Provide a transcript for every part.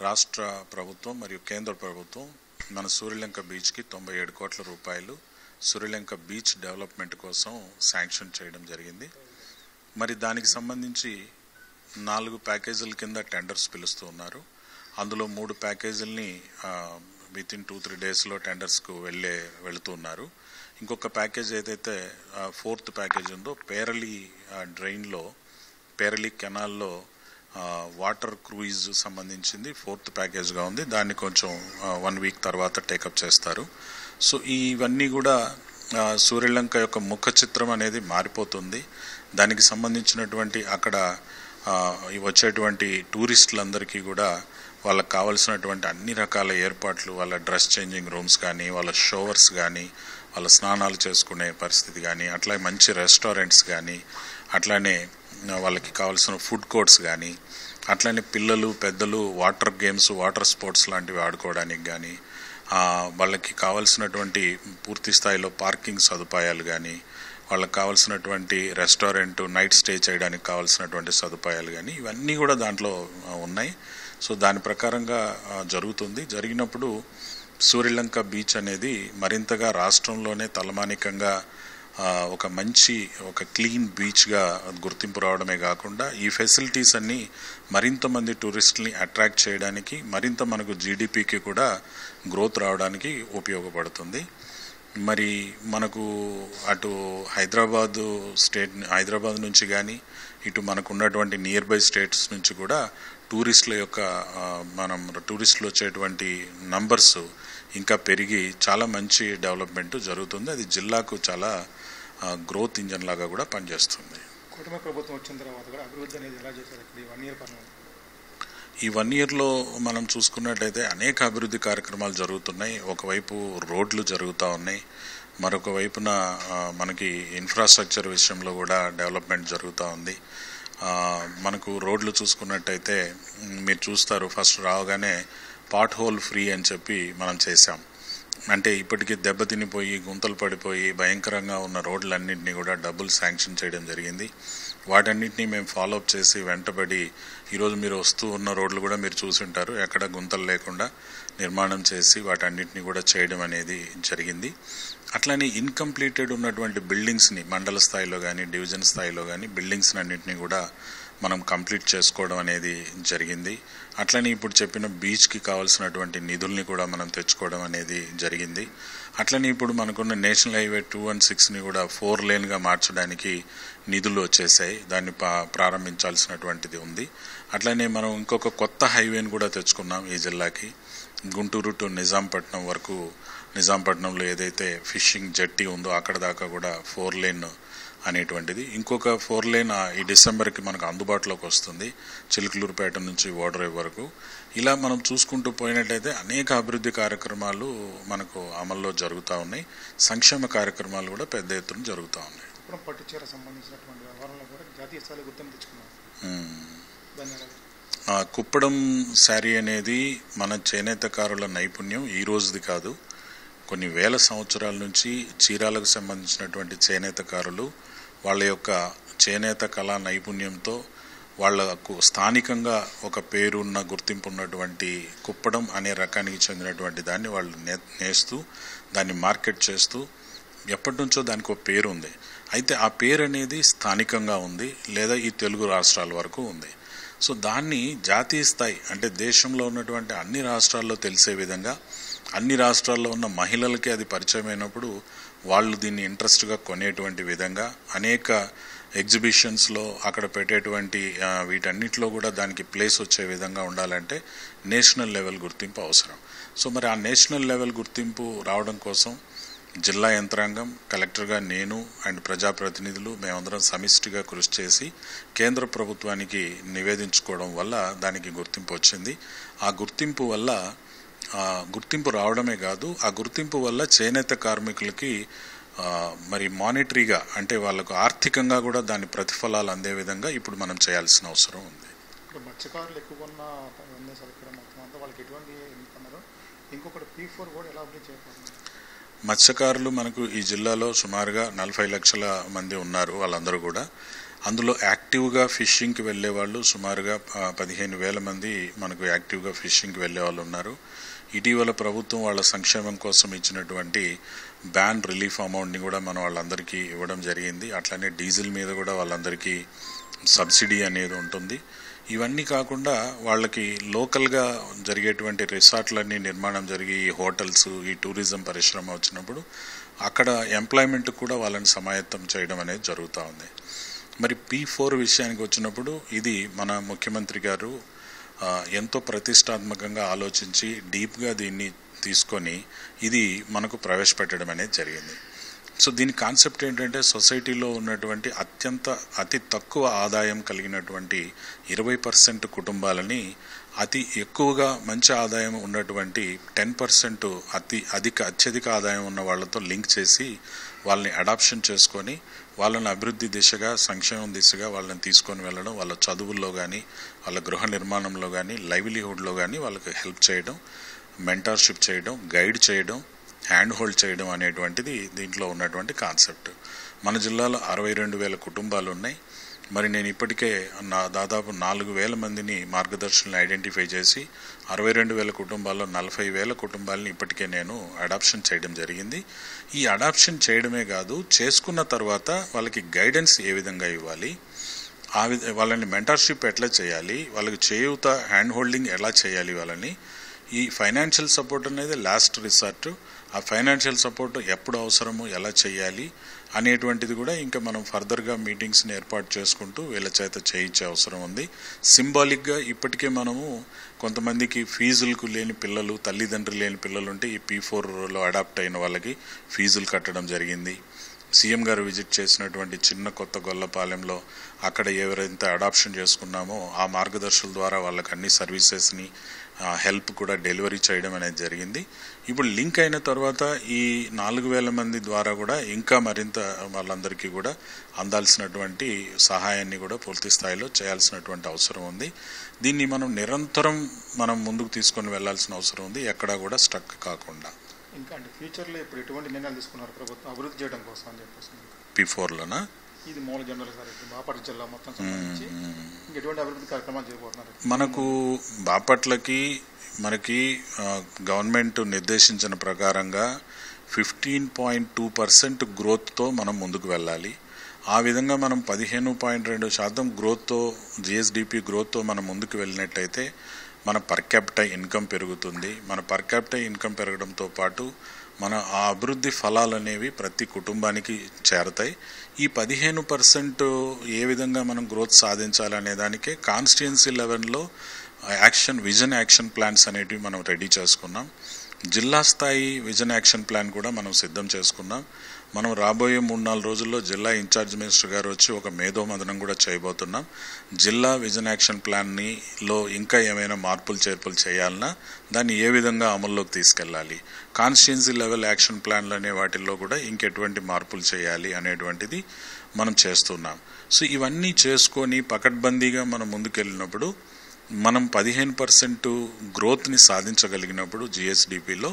రాష్ట్ర ప్రభుత్వం మరియు కేంద్ర ప్రభుత్వం మన సూర్యలంక బీచ్కి 97 కోట్ల రూపాయలు సూర్యలంక బీచ్ డెవలప్మెంట్ కోసం శాంక్షన్ చేయడం జరిగింది. మరి దానికి సంబంధించి 4 ప్యాకేజీల కింద టెండర్స్ పిలుస్తూ ఉన్నారు. అందులో 3 ప్యాకేజీలని వితిన్ 2-3 డేస్లో టెండర్స్కు వెళుతూ ఉన్నారు. ఇంకొక ప్యాకేజ్ ఏదైతే 4th ప్యాకేజ్ ఉందో పేరళి డ్రైన్లో పేరళి కెనాల్లో వాటర్ క్రూయిజ్ సంబంధించింది 4th ప్యాకేజ్గా ఉంది. దాన్ని కొంచెం 1 వీక్ తర్వాత టేకప్ చేస్తారు. సో ఇవన్నీ కూడా సూర్యలంక యొక్క ముఖ చిత్రం అనేది మారిపోతుంది. దానికి సంబంధించినటువంటి అక్కడ వచ్చేటువంటి టూరిస్టులందరికీ కూడా వాళ్ళకి కావాల్సినటువంటి అన్ని రకాల ఏర్పాట్లు, వాళ్ళ డ్రెస్ చేంజింగ్ రూమ్స్ కానీ, వాళ్ళ షవర్స్ కానీ, వాళ్ళ స్నానాలు చేసుకునే పరిస్థితి కానీ, అట్లా మంచి రెస్టారెంట్స్ కానీ, అట్లానే వాళ్ళకి కావాల్సిన ఫుడ్ కోర్ట్స్ కానీ, అట్లనే పిల్లలు పెద్దలు వాటర్ గేమ్స్, వాటర్ స్పోర్ట్స్ లాంటివి ఆడుకోవడానికి కానీ, వాళ్ళకి కావాల్సినటువంటి పూర్తి స్థాయిలో పార్కింగ్ సదుపాయాలు కానీ, వాళ్ళకి కావాల్సినటువంటి రెస్టారెంట్ నైట్ స్టే చేయడానికి కావాల్సినటువంటి సదుపాయాలు కానీ ఇవన్నీ కూడా దాంట్లో ఉన్నాయి. సో దాని ప్రకారంగా జరుగుతుంది. జరిగినప్పుడు సూర్యలంక బీచ్ అనేది మరింతగా రాష్ట్రంలోనే తలమానికంగా ఒక క్లీన్ బీచ్గా గుర్తింపు రావడమే కాకుండా ఈ ఫెసిలిటీస్ అన్నీ మరింత మంది టూరిస్టుల్ని అట్రాక్ట్ చేయడానికి, మరింత మనకు జీడిపికి కూడా గ్రోత్ రావడానికి ఉపయోగపడుతుంది. మరి మనకు అటు హైదరాబాద్ నుంచి కానీ ఇటు మనకు ఉన్నటువంటి నియర్ బై స్టేట్స్ నుంచి కూడా టూరిస్టులు వచ్చేటువంటి నంబర్స్ ఇంకా పెరిగి చాలా మంచి డెవలప్మెంట్ జరుగుతుంది. అది జిల్లాకు చాలా గ్రోత్ ఇంజన్ లాగా కూడా పనిచేస్తుంది. కూటమి ప్రభుత్వం వచ్చిన తర్వాత కూడా అభివృద్ధి అనేది ఎలా చేశారు ఇక్కడ ఈ 1 ఇయర్లో మనం చూసుకున్నట్టయితే అనేక అభివృద్ధి కార్యక్రమాలు జరుగుతున్నాయి. ఒకవైపు రోడ్లు జరుగుతూ ఉన్నాయి, మరొక వైపున మనకి ఇన్ఫ్రాస్ట్రక్చర్ విషయంలో కూడా డెవలప్మెంట్ జరుగుతూ ఉంది. మనకు రోడ్లు చూసుకున్నట్టయితే మీరు చూస్తారు, ఫస్ట్ రాగానే పాట్ హోల్ ఫ్రీ అని చెప్పి మనం చేశాం. అంటే ఇప్పటికీ దెబ్బతినిపోయి గుంతలు పడిపోయి భయంకరంగా ఉన్న రోడ్లన్నింటినీ కూడా డబ్బులు శాంక్షన్ చేయడం జరిగింది. వాటన్నింటినీ మేము ఫాలోఅప్ చేసి వెంటబడి ఈరోజు మీరు వస్తూ ఉన్న రోడ్లు కూడా మీరు చూసుంటారు, ఎక్కడ గుంతలు లేకుండా నిర్మాణం చేసి వాటన్నింటినీ కూడా చేయడం అనేది జరిగింది. అట్లనే ఇన్కంప్లీటెడ్ ఉన్నటువంటి బిల్డింగ్స్ని మండల స్థాయిలో కానీ డివిజన్ స్థాయిలో కానీ బిల్డింగ్స్ని అన్నింటినీ కూడా మనం కంప్లీట్ చేసుకోవడం అనేది జరిగింది. అట్లనే ఇప్పుడు చెప్పిన బీచ్కి కావాల్సినటువంటి నిధుల్ని కూడా మనం తెచ్చుకోవడం అనేది జరిగింది. అట్లనే ఇప్పుడు మనకున్న నేషనల్ హైవే 216ని కూడా 4 లేన్గా మార్చడానికి నిధులు వచ్చేసాయి. దాన్ని ప్రారంభించాల్సినటువంటిది ఉంది. అట్లనే మనం ఇంకొక కొత్త హైవేని కూడా తెచ్చుకున్నాం ఈ జిల్లాకి. గుంటూరు టు నిజాంపట్నం వరకు, నిజాంపట్నంలో ఏదైతే ఫిషింగ్ జెట్టి ఉందో అక్కడ దాకా కూడా 4 లేన్ అనేటువంటిది. ఇంకొక 4 లేన్ ఈ డిసెంబర్కి మనకు అందుబాటులోకి వస్తుంది, చిలుకలూరుపేట నుంచి ఓడరేవు వరకు. ఇలా మనం చూసుకుంటూ పోయినట్లయితే అనేక అభివృద్ధి కార్యక్రమాలు మనకు అమల్లో జరుగుతూ ఉన్నాయి. సంక్షేమ కార్యక్రమాలు కూడా పెద్ద ఎత్తున జరుగుతూ ఉన్నాయి. కుప్పడం శారీ అనేది మన చేనేతకారుల నైపుణ్యం ఈ రోజుది కాదు. కొన్ని వేల సంవత్సరాల నుంచి చీరాలకు సంబంధించినటువంటి చేనేతకారులు వాళ్ళ యొక్క చేనేత కళా నైపుణ్యంతో వాళ్లకు స్థానికంగా ఒక పేరున్న గుర్తింపు ఉన్నటువంటి కుప్పడం అనే రకానికి చెందినటువంటి దాన్ని వాళ్ళు నేస్తూ దాన్ని మార్కెట్ చేస్తూ ఎప్పటి నుంచో దానికి ఒక పేరు ఉంది. అయితే ఆ పేరు అనేది స్థానికంగా ఉంది, లేదా ఈ తెలుగు రాష్ట్రాల వరకు ఉంది. సో దాన్ని జాతీయ స్థాయి అంటే దేశంలో ఉన్నటువంటి అన్ని రాష్ట్రాల్లో తెలిసే విధంగా, అన్ని రాష్ట్రాల్లో ఉన్న మహిళలకి అది పరిచయమైనప్పుడు వాళ్ళు దీన్ని ఇంట్రెస్ట్గా కొనేటువంటి విధంగా అనేక ఎగ్జిబిషన్స్లో అక్కడ పెట్టేటువంటి వీటన్నిటిలో కూడా దానికి ప్లేస్ వచ్చే విధంగా ఉండాలంటే నేషనల్ లెవెల్ గుర్తింపు అవసరం. సో మరి ఆ నేషనల్ లెవెల్ గుర్తింపు రావడం కోసం జిల్లా యంత్రాంగం, కలెక్టర్గా నేను అండ్ ప్రజాప్రతినిధులు మేమందరం సమిష్టిగా కృషి చేసి కేంద్ర ప్రభుత్వానికి నివేదించుకోవడం వల్ల దానికి గుర్తింపు వచ్చింది. ఆ గుర్తింపు రావడమే కాదు, ఆ గుర్తింపు వల్ల చేనేత కార్మికులకి మరి మానిటరీగా అంటే వాళ్ళకు ఆర్థికంగా కూడా దాని ప్రతిఫలాలు అందే విధంగా ఇప్పుడు మనం చేయాల్సిన అవసరం ఉంది. మత్స్యకారులు మనకు ఈ జిల్లాలో సుమారుగా 40 లక్షల మంది ఉన్నారు. వాళ్ళందరూ కూడా అందులో యాక్టివ్ యాక్టివ్గా ఫిషింగ్కి వెళ్ళే వాళ్ళు సుమారుగా 15,000 మంది మనకు యాక్టివ్గా ఫిషింగ్కి వెళ్ళే వాళ్ళు ఉన్నారు. ఇటీవల ప్రభుత్వం వాళ్ళ సంక్షేమం కోసం ఇచ్చినటువంటి బ్యాన్ రిలీఫ్ అమౌంట్ని కూడా మనం వాళ్ళందరికీ ఇవ్వడం జరిగింది. అట్లనే డీజిల్ మీద కూడా వాళ్ళందరికీ సబ్సిడీ అనేది ఉంటుంది. ఇవన్నీ కాకుండా వాళ్ళకి లోకల్గా జరిగేటువంటి రిసార్ట్లన్నీ నిర్మాణం జరిగి ఈ హోటల్స్, ఈ టూరిజం పరిశ్రమ వచ్చినప్పుడు అక్కడ ఎంప్లాయ్మెంట్ కూడా వాళ్ళని సమాయత్తం చేయడం అనేది జరుగుతూ ఉంది. మరి P4 విషయానికి వచ్చినప్పుడు ఇది మన ముఖ్యమంత్రి గారు ఎంతో ప్రతిష్టాత్మకంగా ఆలోచించి డీప్గా దీన్ని తీసుకొని ఇది మనకు ప్రవేశపెట్టడం అనేది జరిగింది. సో దీని కాన్సెప్ట్ ఏంటంటే సొసైటీలో ఉన్నటువంటి అతి తక్కువ ఆదాయం కలిగినటువంటి 20% కుటుంబాలని అతి ఎక్కువగా మంచి ఆదాయం ఉన్నటువంటి 10% అత్యధిక ఆదాయం ఉన్న వాళ్ళతో లింక్ చేసి వాళ్ళని అడాప్షన్ చేసుకొని వాళ్ళని అభివృద్ధి దిశగా, సంక్షేమం దిశగా వాళ్ళని తీసుకొని వెళ్ళడం, వాళ్ళ చదువుల్లో కానీ, వాళ్ళ గృహ నిర్మాణంలో కానీ, లైవ్లీహుడ్లో కానీ వాళ్ళకి హెల్ప్ చేయడం, మెంటార్షిప్ చేయడం, గైడ్ చేయడం, హ్యాండ్ హోల్డ్ చేయడం అనేటువంటిది దీంట్లో ఉన్నటువంటి కాన్సెప్ట్. మన జిల్లాలో 62,000 కుటుంబాలు ఉన్నాయి. మరి నేను ఇప్పటికే దాదాపు 4,000 మందిని మార్గదర్శులను ఐడెంటిఫై చేసి 62,000 కుటుంబాల్లో 40,000 కుటుంబాలని ఇప్పటికే నేను అడాప్షన్ చేయడం జరిగింది. ఈ అడాప్షన్ చేయడమే కాదు, చేసుకున్న తర్వాత వాళ్ళకి గైడెన్స్ ఏ విధంగా ఇవ్వాలి, వాళ్ళని మెంటార్షిప్ ఎట్లా చేయాలి, వాళ్ళకి చేయూత హ్యాండ్ హోల్డింగ్ ఎలా చేయాలి, వాళ్ళని ఈ ఫైనాన్షియల్ సపోర్ట్ అనేది లాస్ట్ రిసార్ట్. ఆ ఫైనాన్షియల్ సపోర్ట్ ఎప్పుడు అవసరమో ఎలా చేయాలి అనేటువంటిది కూడా ఇంకా మనం ఫర్దర్గా మీటింగ్స్ని ఏర్పాటు చేసుకుంటూ వీళ్ళ చేత చేయించే అవసరం ఉంది. సింబాలిక్గా ఇప్పటికే మనము కొంతమందికి ఫీజులకు లేని పిల్లలు, తల్లిదండ్రులు లేని పిల్లలు ఉంటే ఈ P4లో అడాప్ట్ అయిన వాళ్ళకి ఫీజులు కట్టడం జరిగింది. సీఎం గారు విజిట్ చేసినటువంటి చిన్న కొత్త గొల్లపాలెంలో అక్కడ ఎవరైతే అడాప్షన్ చేసుకున్నామో ఆ మార్గదర్శుల ద్వారా వాళ్ళకి అన్ని సర్వీసెస్ని, హెల్ప్ కూడా డెలివరీ చేయడం అనేది జరిగింది. ఇప్పుడు లింక్ అయిన తర్వాత ఈ 4,000 మంది ద్వారా కూడా ఇంకా మరింత వాళ్ళందరికీ కూడా అందాల్సినటువంటి సహాయాన్ని కూడా పూర్తి స్థాయిలో చేయాల్సినటువంటి అవసరం ఉంది. దీన్ని మనం నిరంతరం ముందుకు తీసుకొని వెళ్లాల్సిన అవసరం ఉంది, ఎక్కడా కూడా స్టక్ కాకుండా. ఇంకా అంటే ఫ్యూచర్లో ఇప్పుడు ఎటువంటి నిర్ణయాలు తీసుకున్నారు ప్రభుత్వం అభివృద్ధి చేయడం కోసం అని చెప్పేసి? P4లోనా? ఇది మూల జనరల్ సార్, బాపట్ల జిల్లా మొత్తం సంబంధించి ఎటువంటి అభివృద్ధి కార్యక్రమాలు చేయబోతున్నారు? మనకు బాపట్లకి మనకి గవర్నమెంట్ నిర్దేశించిన ప్రకారంగా 15.2% గ్రోత్తో మనం ముందుకు వెళ్ళాలి. ఆ విధంగా మనం 15.2% గ్రోత్తో, జిఎస్డిపి గ్రోత్తో మనం ముందుకు వెళ్ళినట్టయితే మన పర్ క్యాపిటా ఇన్కమ్ పెరుగుతుంది. మన పర్ క్యాపిటా ఇన్కమ్ పెరగడంతో పాటు మన ఆ అభివృద్ధి ఫలాలు అనేవి ప్రతి కుటుంబానికి చేరతాయి. ఈ 15% ఏ విధంగా మనం గ్రోత్ సాధించాలనే దానికే కాన్స్టిట్యుయెన్సీ లెవెల్లో విజన్ యాక్షన్ ప్లాన్స్ అనేటివి మనం రెడీ చేసుకున్నాం. జిల్లా స్థాయి విజన్ యాక్షన్ ప్లాన్ కూడా మనం సిద్ధం చేసుకున్నాం. మనం రాబోయే 3-4 రోజుల్లో జిల్లా ఇన్ఛార్జ్ మినిస్టర్ గారు వచ్చి ఒక మేధోమథనం కూడా చేయబోతున్నాం. జిల్లా విజన్ యాక్షన్ ప్లాన్లో ఇంకా ఏమైనా మార్పులు చేర్పులు చేయాలన్నా దాన్ని ఏ విధంగా అమల్లోకి తీసుకెళ్ళాలి, కాన్స్టిట్యుయెన్సీ లెవెల్ యాక్షన్ ప్లాన్లు అనే వాటిల్లో కూడా ఇంకెటువంటి మార్పులు చేయాలి అనేటువంటిది మనం చేస్తున్నాం. సో ఇవన్నీ చేసుకొని పకడ్బందీగా మనం ముందుకెళ్ళినప్పుడు మనం 15% గ్రోత్ని సాధించగలిగినప్పుడు జిఎస్డిపిలో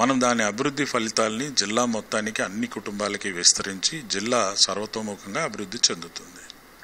మనం దాని అభివృద్ధి ఫలితాలని జిల్లా మొత్తానికి, అన్ని కుటుంబాలకి విస్తరించి జిల్లా సర్వతోముఖంగా అభివృద్ధి చెందుతుంది.